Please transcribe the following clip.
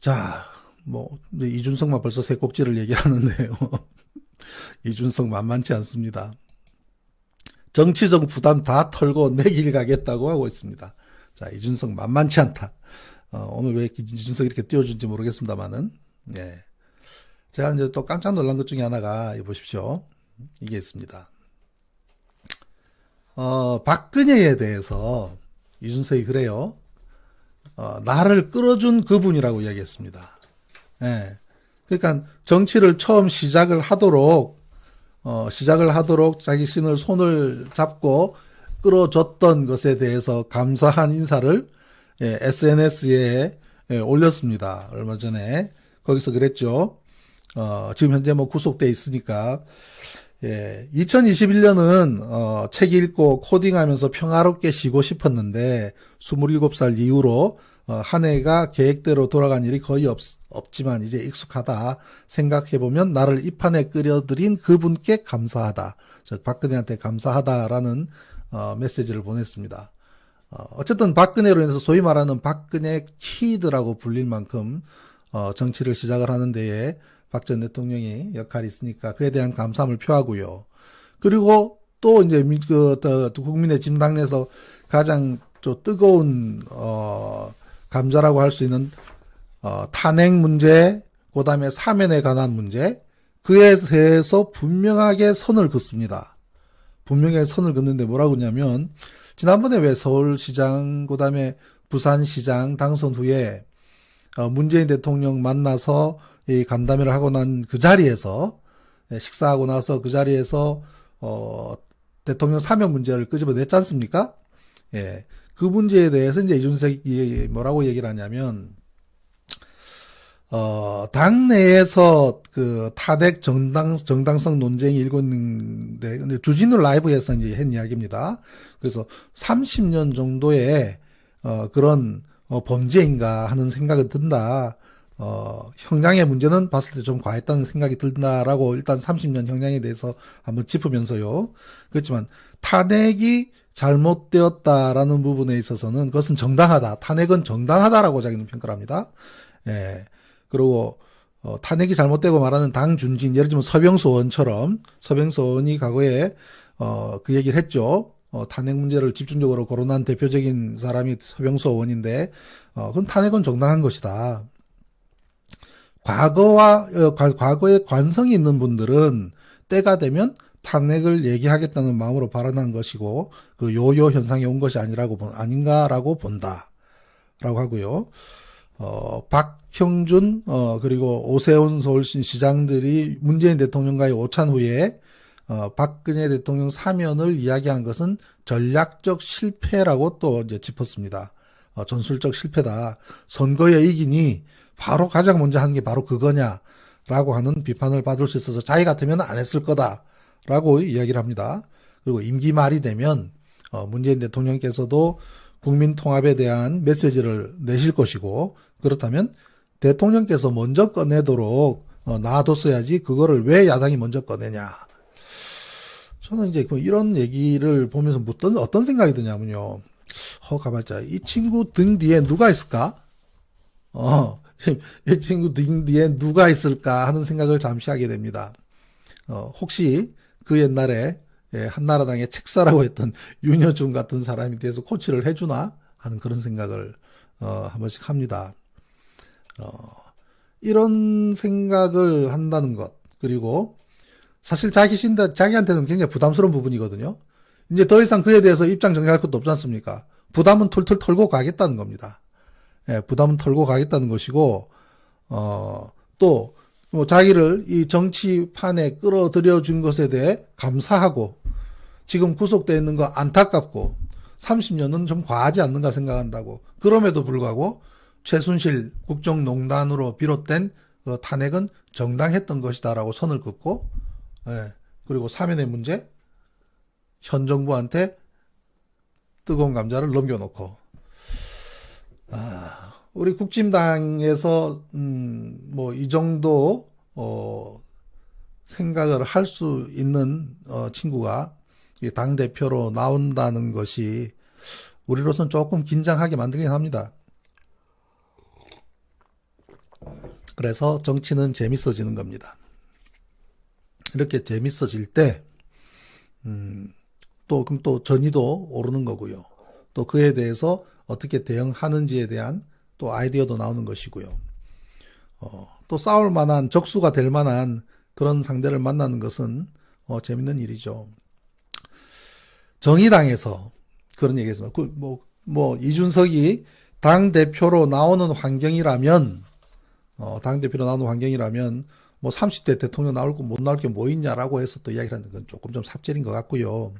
자, 이제 이준석만 벌써 세 꼭지를 얘기하는데요. 이준석 만만치 않습니다. 정치적 부담 다 털고 내 길 가겠다고 하고 있습니다. 자, 이준석 만만치 않다. 오늘 왜 이준석 이렇게 띄워준지 모르겠습니다만은, 예. 제가 이제 또 깜짝 놀란 것 중에 하나가, 보십시오. 이게 있습니다. 박근혜에 대해서 이준석이 그래요. 나를 끌어준 그분이라고 이야기했습니다. 예. 그러니까 정치를 처음 시작을 하도록 자기 신을 손을 잡고 끌어줬던 것에 대해서 감사한 인사를 SNS에 올렸습니다. 얼마 전에 거기서 그랬죠. 지금 현재 구속돼 있으니까 2021년은 책 읽고 코딩하면서 평화롭게 쉬고 싶었는데 27살 이후로 한 해가 계획대로 돌아간 일이 거의 없지만 이제 익숙하다 생각해보면 나를 이 판에 끌어들인 그분께 감사하다. 즉 박근혜한테 감사하다라는 메시지를 보냈습니다. 어쨌든 박근혜로 인해서 소위 말하는 박근혜 키드라고 불릴 만큼 정치를 시작을 하는 데에 박 전 대통령이 역할이 있으니까 그에 대한 감사함을 표하고요. 그리고 또 이제 국민의 진당내에서 가장 좀 뜨거운 감자라고 할 수 있는 탄핵 문제, 그다음에 사면에 관한 문제, 그에 대해서 분명하게 선을 긋습니다. 분명하게 선을 긋는데 뭐라고 하냐면 지난번에 왜 서울시장, 그다음에 부산시장 당선 후에 문재인 대통령 만나서 이 간담회를 하고 난 그 자리에서 식사하고 나서 그 자리에서 대통령 사면 문제를 끄집어냈지 않습니까? 예. 그 문제에 대해서 이제 이준석이 뭐라고 얘기를 하냐면 당내에서 그 탄핵 정당성 논쟁이 일고 있는데 근데 주진우 라이브에서 이제 한 이야기입니다. 그래서 30년 정도의 그런 범죄인가 하는 생각이 든다. 형량의 문제는 봤을 때 좀 과했다는 생각이 든다라고 일단 30년 형량에 대해서 한번 짚으면서요. 그렇지만 탄핵이 잘못되었다라는 부분에 있어서는 그것은 정당하다. 탄핵은 정당하다라고 자기는 평가를 합니다. 예. 그리고 탄핵이 잘못되고 말하는 당 준진, 예를 들면 서병수 의원처럼 서병수 의원이 과거에 그 얘기를 했죠. 탄핵 문제를 집중적으로 거론한 대표적인 사람이 서병수 의원인데 그건 탄핵은 정당한 것이다. 과거에 관성이 있는 분들은 때가 되면 탄핵을 얘기하겠다는 마음으로 발언한 것이고 그 요요 현상이 온 것이 아닌가라고 본다라고 하고요. 박형준 그리고 오세훈 서울시 시장들이 문재인 대통령과의 오찬 후에 박근혜 대통령 사면을 이야기한 것은 전략적 실패라고 또 이제 짚었습니다. 전술적 실패다. 선거에 이기니 바로 가장 먼저 하는 게 바로 그거냐라고 하는 비판을 받을 수 있어서 자기 같으면 안 했을 거다라고 이야기를 합니다. 그리고 임기 말이 되면 문재인 대통령께서도 국민 통합에 대한 메시지를 내실 것이고 그렇다면 대통령께서 먼저 꺼내도록 놔뒀어야지 그거를 왜 야당이 먼저 꺼내냐. 저는 이제 이런 얘기를 보면서 어떤 생각이 드냐면요. 가봤자 이 친구 등 뒤에 누가 있을까? 이 친구 등 뒤에 누가 있을까 하는 생각을 잠시 하게 됩니다. 혹시 그 옛날에 한나라당의 책사라고 했던 윤여준 같은 사람이 돼서 코치를 해주나 하는 그런 생각을 한 번씩 합니다. 이런 생각을 한다는 것 그리고 사실 자기한테는 굉장히 부담스러운 부분이거든요. 이제 더 이상 그에 대해서 입장 정리할 것도 없지 않습니까? 부담은 털털 털고 가겠다는 겁니다. 부담은 털고 가겠다는 것이고 또 자기를 이 정치판에 끌어들여 준 것에 대해 감사하고 지금 구속되어 있는 거 안타깝고 30년은 좀 과하지 않는가 생각한다고 그럼에도 불구하고 최순실 국정농단으로 비롯된 탄핵은 정당했던 것이다라고 선을 긋고 그리고 사면의 문제 현 정부한테 뜨거운 감자를 넘겨놓고 우리 국진당에서 이 정도 생각을 할 수 있는 친구가 당 대표로 나온다는 것이 우리로서는 조금 긴장하게 만들긴 합니다. 그래서 정치는 재밌어지는 겁니다. 이렇게 재밌어질 때, 그럼 또 전의도 오르는 거고요. 또 그에 대해서 어떻게 대응하는지에 대한 또 아이디어도 나오는 것이고요. 또 싸울 만한, 적수가 될 만한 그런 상대를 만나는 것은 재밌는 일이죠. 정의당에서 그런 얘기했습니다. 이준석이 당대표로 나오는 환경이라면, 당대표로 나오는 환경이라면, 30대 대통령 나올 거 못 나올 게 뭐 있냐라고 해서 또 이야기를 하는 건 조금 좀 삽질인 것 같고요.